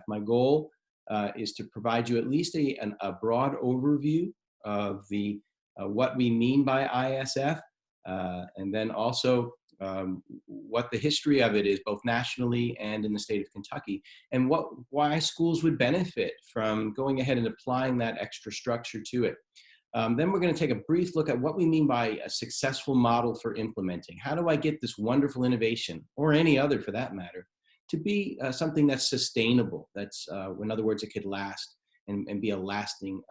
My goal is to provide you at least a broad overview of what we mean by ISF, and then also what the history of it is, both nationally and in the state of Kentucky, and why schools would benefit from going ahead and applying that extra structure to it. Then we're going to take a brief look at what we mean by a successful model for implementing. How do I get this wonderful innovation, or any other for that matter, to be something that's sustainable, that's, in other words, it could last and be a lasting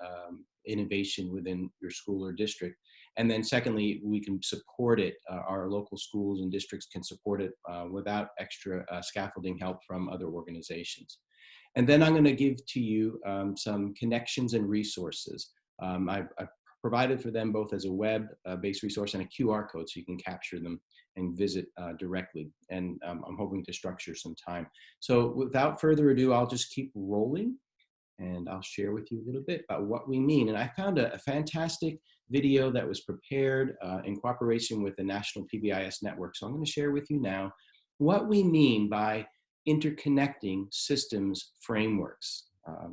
innovation within your school or district. And then secondly, we can support it, our local schools and districts can support it without extra scaffolding help from other organizations. And then I'm going to give to you some connections and resources. I've provided for them both as a web-based resource and a QR code, so you can capture them and visit directly. And I'm hoping to structure some time. So without further ado, I'll just keep rolling, and I'll share with you a little bit about what we mean. And I found a fantastic video that was prepared in cooperation with the National PBIS Network. So I'm going to share with you now what we mean by interconnecting systems frameworks.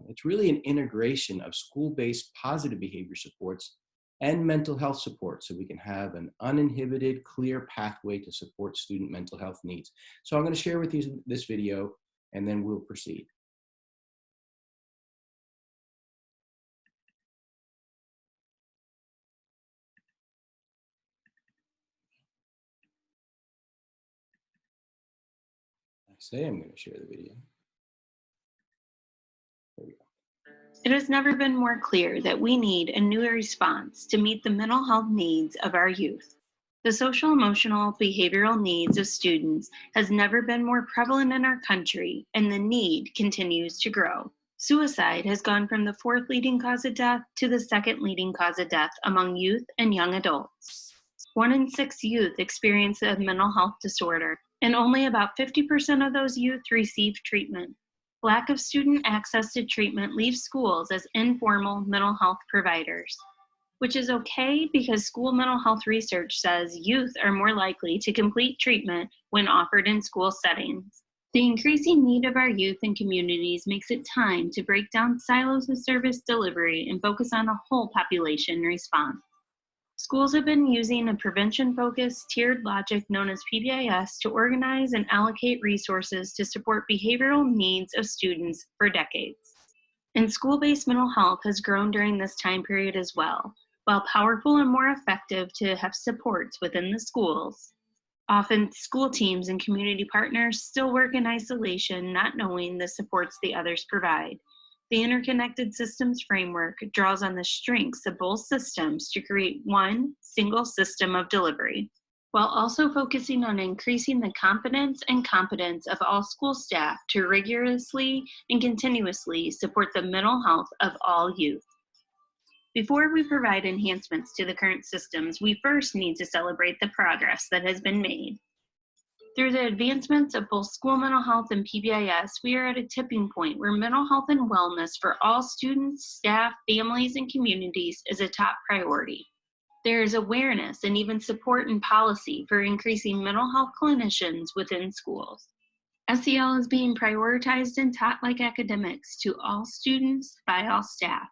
It's really an integration of school-based positive behavior supports and mental health support, so we can have an uninhibited, clear pathway to support student mental health needs. So I'm going to share with you this video, and then we'll proceed. I say I'm going to share the video. There we go. It has never been more clear that we need a new response to meet the mental health needs of our youth. The social, emotional, behavioral needs of students has never been more prevalent in our country, and the need continues to grow. Suicide has gone from the fourth leading cause of death to the second leading cause of death among youth and young adults. 1 in 6 youth experience a mental health disorder, and only about 50% of those youth receive treatment. Lack of student access to treatment leaves schools as informal mental health providers, which is okay because school mental health research says youth are more likely to complete treatment when offered in school settings. The increasing need of our youth and communities makes it time to break down silos of service delivery and focus on a whole population response. Schools have been using a prevention-focused tiered logic known as PBIS to organize and allocate resources to support behavioral needs of students for decades. And school-based mental health has grown during this time period as well. While powerful and more effective to have supports within the schools, often school teams and community partners still work in isolation, not knowing the supports the others provide. The interconnected systems framework draws on the strengths of both systems to create one single system of delivery, while also focusing on increasing the confidence and competence of all school staff to rigorously and continuously support the mental health of all youth. Before we provide enhancements to the current systems, we first need to celebrate the progress that has been made. Through the advancements of both school mental health and PBIS, we are at a tipping point where mental health and wellness for all students, staff, families, and communities is a top priority. There is awareness and even support and policy for increasing mental health clinicians within schools. SEL is being prioritized and taught like academics to all students by all staff.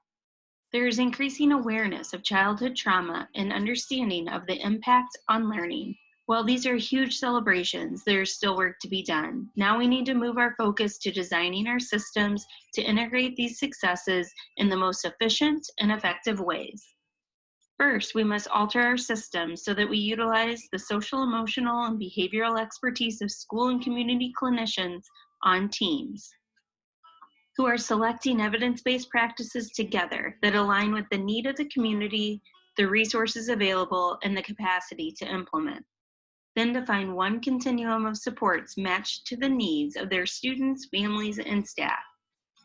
There is increasing awareness of childhood trauma and understanding of the impact on learning. While these are huge celebrations, there is still work to be done. Now we need to move our focus to designing our systems to integrate these successes in the most efficient and effective ways. First, we must alter our systems so that we utilize the social, emotional, and behavioral expertise of school and community clinicians on teams, who are selecting evidence-based practices together that align with the need of the community, the resources available, and the capacity to implement. Then define one continuum of supports matched to the needs of their students, families, and staff,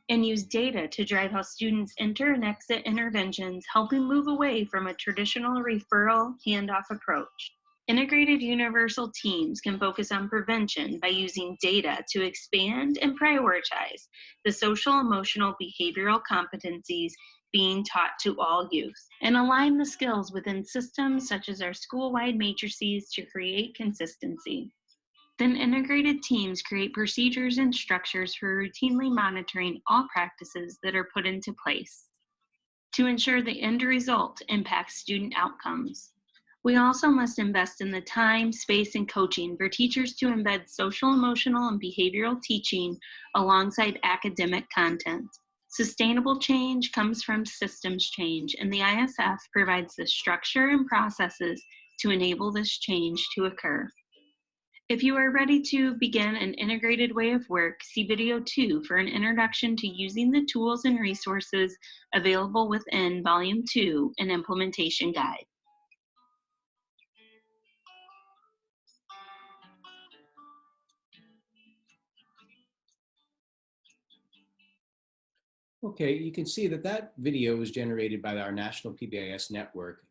and use data to drive how students enter and exit interventions, helping move away from a traditional referral handoff approach. Integrated universal teams can focus on prevention by using data to expand and prioritize the social, emotional, behavioral competencies being taught to all youth, and align the skills within systems such as our school-wide matrices to create consistency. Then integrated teams create procedures and structures for routinely monitoring all practices that are put into place to ensure the end result impacts student outcomes. We also must invest in the time, space, and coaching for teachers to embed social, emotional, and behavioral teaching alongside academic content. Sustainable change comes from systems change, and the ISF provides the structure and processes to enable this change to occur. If you are ready to begin an integrated way of work, see video 2 for an introduction to using the tools and resources available within Volume 2, an implementation guide. Okay, you can see that that video was generated by our national PBIS network,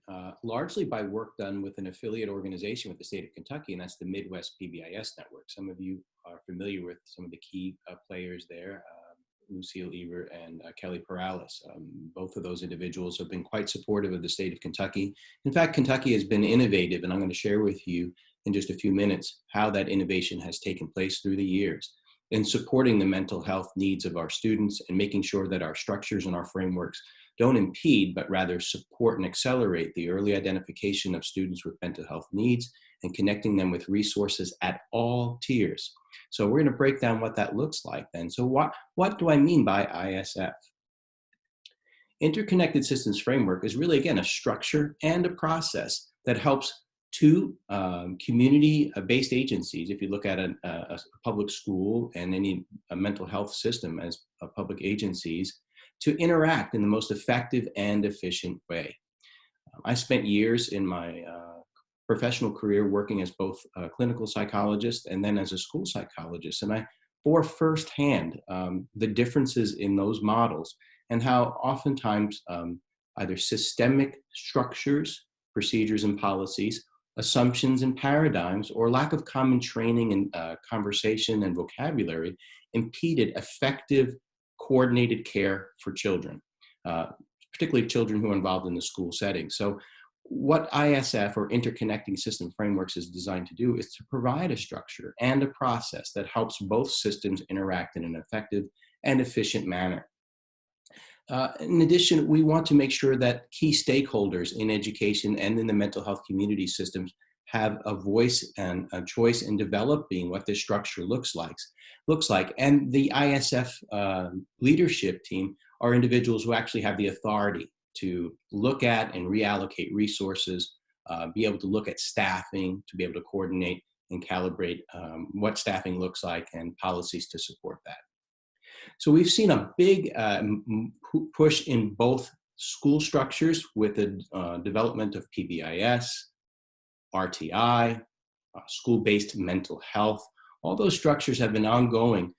largely by work done with an affiliate organization with the state of Kentucky, and that's the Midwest PBIS network. Some of you are familiar with some of the key players there, Lucille Eber and Kelly Perales. Both of those individuals have been quite supportive of the state of Kentucky. In fact, Kentucky has been innovative, and I'm going to share with you in just a few minutes how that innovation has taken place through the years in supporting the mental health needs of our students and making sure that our structures and our frameworks don't impede, but rather support and accelerate the early identification of students with mental health needs and connecting them with resources at all tiers. So we're going to break down what that looks like then. So what do I mean by ISF? Interconnected Systems Framework is really, again, a structure and a process that helps two community-based agencies, if you look at a public school and any mental health system as public agencies, to interact in the most effective and efficient way. I spent years in my professional career working as both a clinical psychologist and then as a school psychologist, and I bore firsthand the differences in those models and how oftentimes either systemic structures, procedures, and policies, assumptions and paradigms, or lack of common training and conversation and vocabulary impeded effective coordinated care for children, particularly children who are involved in the school setting. So what ISF, or Interconnecting System Frameworks, is designed to do is to provide a structure and a process that helps both systems interact in an effective and efficient manner. In addition, we want to make sure that key stakeholders in education and in the mental health community systems have a voice and a choice in developing what this structure looks like. And the ISF leadership team are individuals who actually have the authority to look at and reallocate resources, be able to look at staffing, to be able to coordinate and calibrate what staffing looks like and policies to support that. So we've seen a big push in both school structures with the development of PBIS, RTI, school-based mental health. All those structures have been ongoing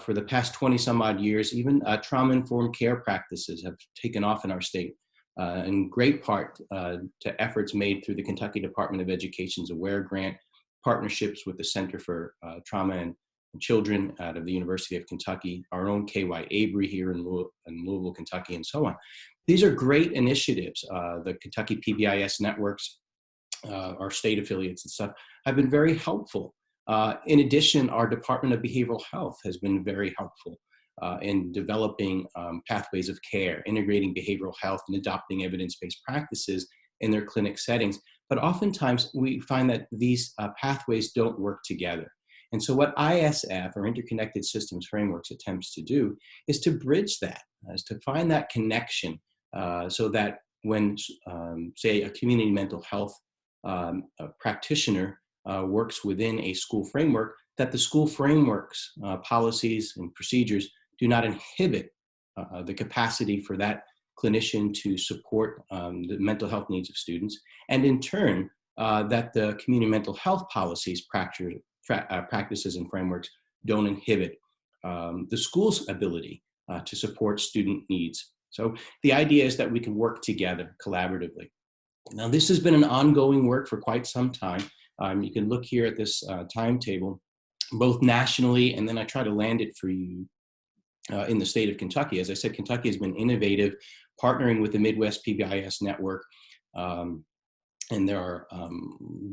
for the past 20 some odd years. Even trauma-informed care practices have taken off in our state, in great part to efforts made through the Kentucky Department of Education's AWARE grant, partnerships with the Center for Trauma and Children out of the University of Kentucky, our own KY Avery here in Louisville, Kentucky, and so on. These are great initiatives. The Kentucky PBIS networks, our state affiliates and stuff, have been very helpful. In addition, our Department of Behavioral Health has been very helpful in developing pathways of care, integrating behavioral health and adopting evidence-based practices in their clinic settings. But oftentimes we find that these pathways don't work together. And so what ISF, or Interconnected Systems Frameworks, attempts to do is to bridge that, is to find that connection so that when, say, a community mental health practitioner works within a school framework, that the school frameworks, policies, and procedures do not inhibit the capacity for that clinician to support the mental health needs of students, and in turn, that the community mental health policies, practices, and frameworks don't inhibit the school's ability to support student needs. So the idea is that we can work together collaboratively. Now, this has been an ongoing work for quite some time. You can look here at this timetable, both nationally, and then I try to land it for you in the state of Kentucky. As I said, Kentucky has been innovative, partnering with the Midwest PBIS network, and there are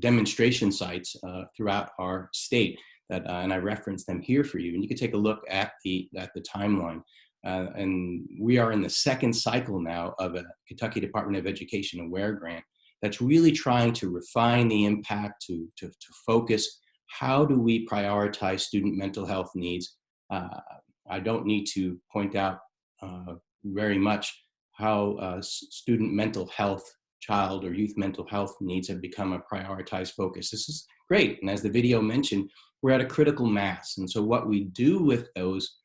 demonstration sites throughout our state. that, and I reference them here for you. And you can take a look at the timeline. And we are in the second cycle now of a Kentucky Department of Education Aware grant that's really trying to refine the impact, to focus. How do we prioritize student mental health needs? I don't need to point out very much how student mental health, child or youth mental health needs have become a prioritized focus. This is great. And as the video mentioned, we're at a critical mass. And so what we do with those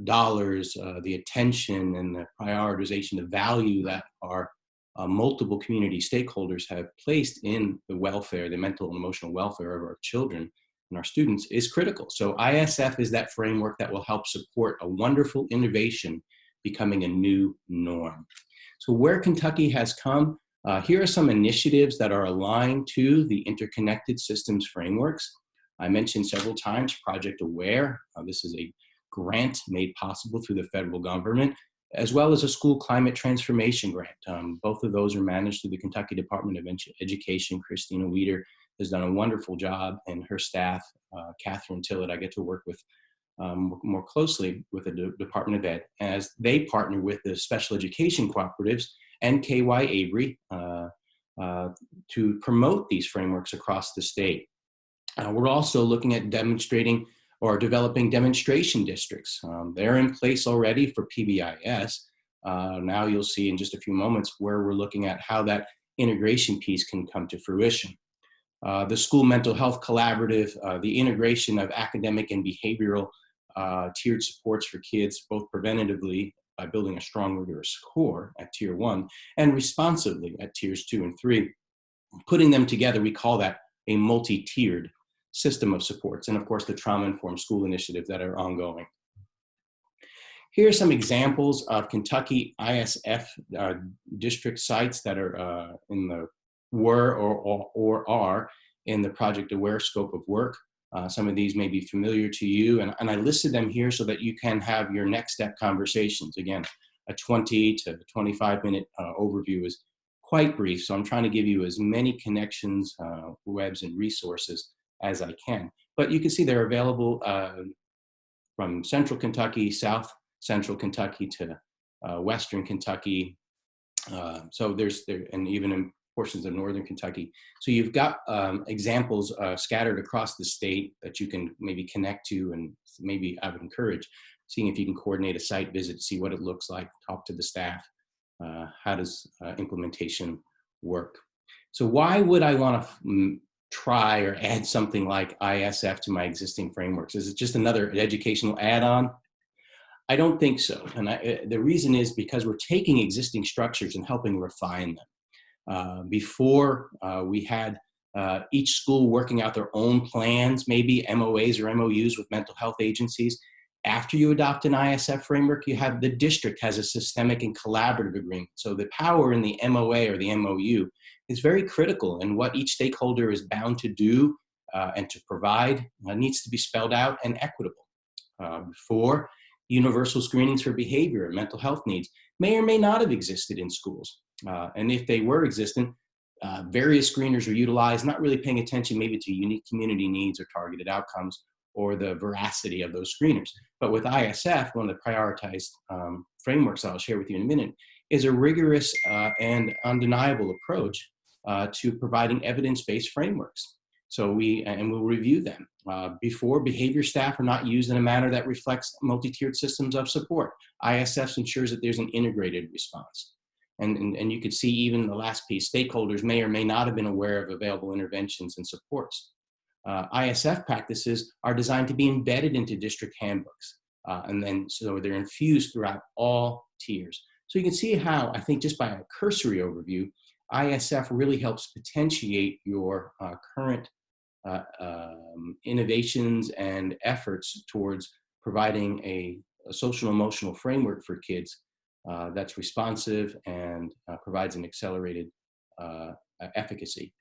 dollars, the attention and the prioritization, the value that our multiple community stakeholders have placed in the welfare, the mental and emotional welfare of our children and our students is critical. So ISF is that framework that will help support a wonderful innovation becoming a new norm. So where Kentucky has come, here are some initiatives that are aligned to the interconnected systems frameworks. I mentioned several times Project Aware. This is a grant made possible through the federal government, as well as a school climate transformation grant. Both of those are managed through the Kentucky Department of Education. Christina Weeder has done a wonderful job, and her staff, Catherine Tillett, I get to work with more closely with the Department of Ed as they partner with the special education cooperatives and KY Avery to promote these frameworks across the state. We're also looking at demonstrating or developing demonstration districts. They're in place already for PBIS. Now you'll see in just a few moments where we're looking at how that integration piece can come to fruition. The School Mental Health Collaborative, the integration of academic and behavioral tiered supports for kids, both preventatively by building a strong rigorous core at Tier 1 and responsively at Tiers 2 and 3. Putting them together, we call that a multi-tiered system of supports, and of course the trauma-informed school initiatives that are ongoing. Here are some examples of Kentucky ISF district sites that are in the or are in the Project Aware scope of work. Some of these may be familiar to you, and I listed them here so that you can have your next step conversations. Again, a 20 to 25 minute overview is quite brief, so I'm trying to give you as many connections, webs, and resources as I can. But you can see they're available from Central Kentucky, South Central Kentucky to Western Kentucky. So and even in portions of Northern Kentucky. So you've got examples scattered across the state that you can maybe connect to, and maybe I would encourage seeing if you can coordinate a site visit, see what it looks like, talk to the staff. How does implementation work? So why would I want to try or add something like ISF to my existing frameworks? Is it just another educational add-on? I don't think so. And the reason is because we're taking existing structures and helping refine them. Before we had each school working out their own plans, maybe MOAs or MOUs with mental health agencies. After you adopt an ISF framework, you have the district has a systemic and collaborative agreement. So the power in the MOA or the MOU is very critical, and what each stakeholder is bound to do and to provide needs to be spelled out and equitable. Before, universal screenings for behavior and mental health needs may or may not have existed in schools. And if they were existent, various screeners are utilized, not really paying attention maybe to unique community needs or targeted outcomes or the veracity of those screeners. But with ISF, one of the prioritized frameworks I'll share with you in a minute is a rigorous and undeniable approach to providing evidence-based frameworks. So we'll review them. Before, behavior staff are not used in a manner that reflects multi-tiered systems of support. ISF ensures that there's an integrated response. And you could see even the last piece, stakeholders may or may not have been aware of available interventions and supports. ISF practices are designed to be embedded into district handbooks. And then so they're infused throughout all tiers. So you can see how, I think just by a cursory overview, ISF really helps potentiate your current innovations and efforts towards providing a social emotional framework for kids that's responsive and provides an accelerated efficacy.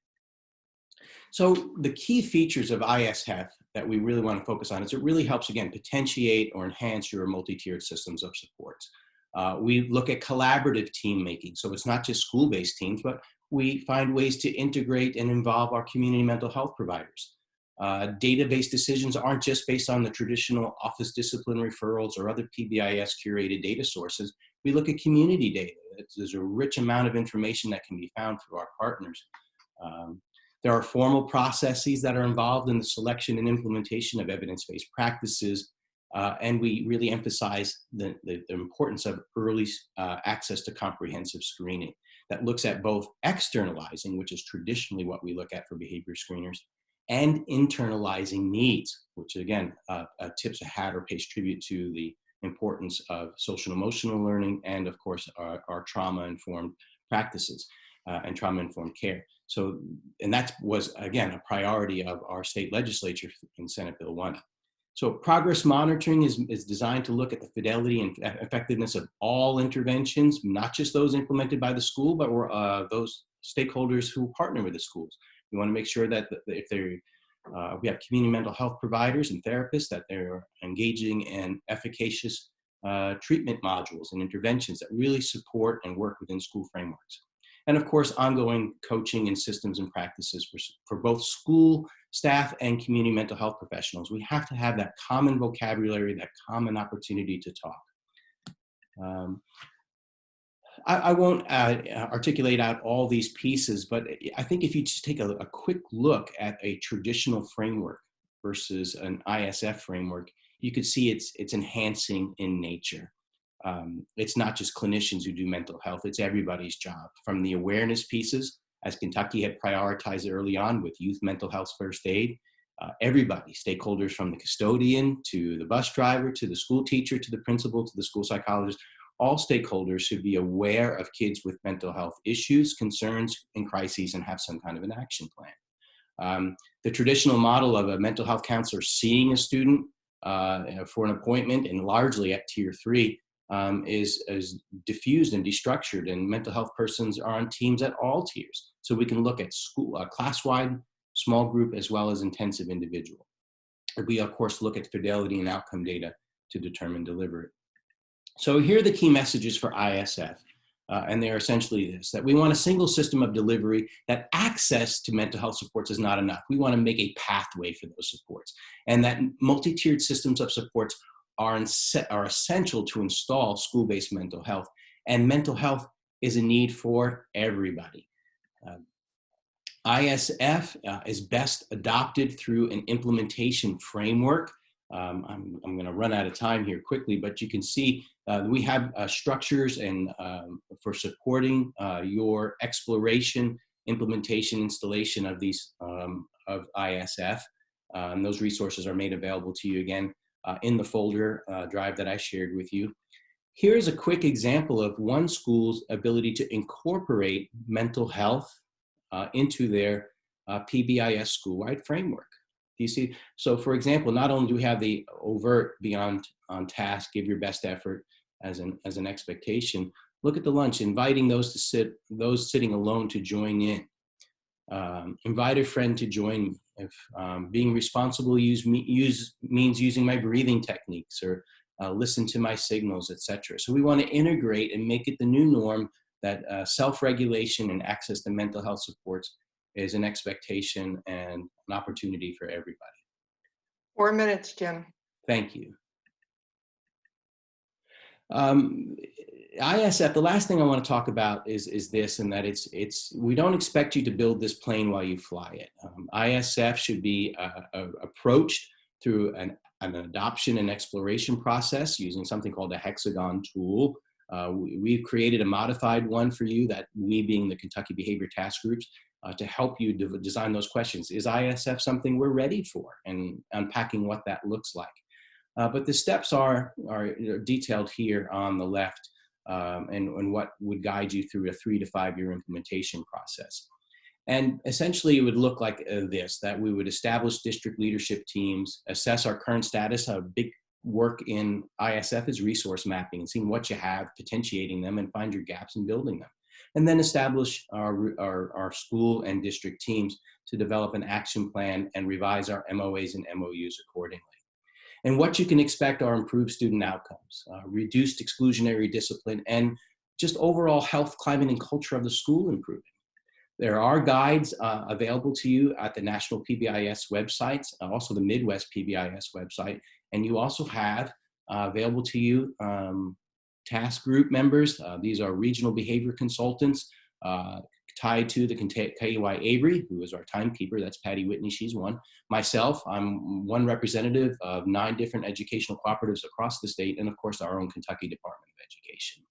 So the key features of ISF that we really want to focus on is it really helps, again, potentiate or enhance your multi-tiered systems of supports. We look at collaborative team making. So it's not just school-based teams, but we find ways to integrate and involve our community mental health providers. Database decisions aren't just based on the traditional office discipline referrals or other PBIS curated data sources. We look at community data. There's a rich amount of information that can be found through our partners. There are formal processes that are involved in the selection and implementation of evidence-based practices, and we really emphasize the importance of early access to comprehensive screening that looks at both externalizing, which is traditionally what we look at for behavior screeners, and internalizing needs, which again tips a hat or pays tribute to the importance of social and emotional learning and of course our trauma-informed practices and trauma-informed care. So, and that was again a priority of our state legislature in Senate Bill 1. So progress monitoring is designed to look at the fidelity and effectiveness of all interventions, not just those implemented by the school, but those stakeholders who partner with the schools. We want to make sure that if we have community mental health providers and therapists, that they're engaging in efficacious treatment modules and interventions that really support and work within school frameworks. And of course, ongoing coaching and systems and practices for both school staff and community mental health professionals. We have to have that common vocabulary, that common opportunity to talk. I won't articulate out all these pieces, but I think if you just take a quick look at a traditional framework versus an ISF framework, you could see it's enhancing in nature. It's not just clinicians who do mental health, it's everybody's job. From the awareness pieces, as Kentucky had prioritized early on with youth mental health first aid, everybody, stakeholders from the custodian to the bus driver, to the school teacher, to the principal, to the school psychologist, all stakeholders should be aware of kids with mental health issues, concerns, and crises and have some kind of an action plan. The traditional model of a mental health counselor seeing a student for an appointment and largely at tier 3 is diffused and destructured, and mental health persons are on teams at all tiers. So we can look at school, class-wide, small group, as well as intensive individual. We, of course, look at fidelity and outcome data to determine delivery. So here are the key messages for ISF, and they're essentially this, that we want a single system of delivery, that access to mental health supports is not enough. We want to make a pathway for those supports, and that multi-tiered systems of supports are essential to install school-based mental health, and mental health is a need for everybody. ISF is best adopted through an implementation framework. I'm going to run out of time here quickly, but you can see we have structures and for supporting your exploration, implementation, installation of these of ISF. And those resources are made available to you again in the folder drive that I shared with you. Here's a quick example of one school's ability to incorporate mental health into their PBIS school-wide framework. Do you see? So for example, not only do we have the overt beyond on task, give your best effort as an expectation, look at the lunch, inviting those sitting alone to join in. Invite a friend to join. If being responsible means using my breathing techniques, or listen to my signals, etc. So we want to integrate and make it the new norm that self-regulation and access to mental health supports is an expectation and an opportunity for everybody. 4 minutes, Jim. Thank you. ISF, the last thing I want to talk about is this, and that we don't expect you to build this plane while you fly it. ISF should be approached through an adoption and exploration process using something called a hexagon tool. We've created a modified one for you, that we being the Kentucky Behavior Task Groups, to help you design those questions. Is ISF something we're ready for? And unpacking what that looks like. But the steps are detailed here on the left, and what would guide you through a 3 to 5 year implementation process. And essentially it would look like this, that we would establish district leadership teams, assess our current status. A big work in ISF is resource mapping and seeing what you have, potentiating them, and find your gaps and building them. And then establish our school and district teams to develop an action plan and revise our MOAs and MOUs accordingly. And what you can expect are improved student outcomes, reduced exclusionary discipline, and just overall health, climate, and culture of the school improving. There are guides available to you at the National PBIS websites, also the Midwest PBIS website, and you also have available to you task group members. These are regional behavior consultants tied to the KUI Avery, who is our timekeeper. That's Patty Whitney, she's one. Myself, I'm one representative of 9 different educational cooperatives across the state, and of course our own Kentucky Department of Education.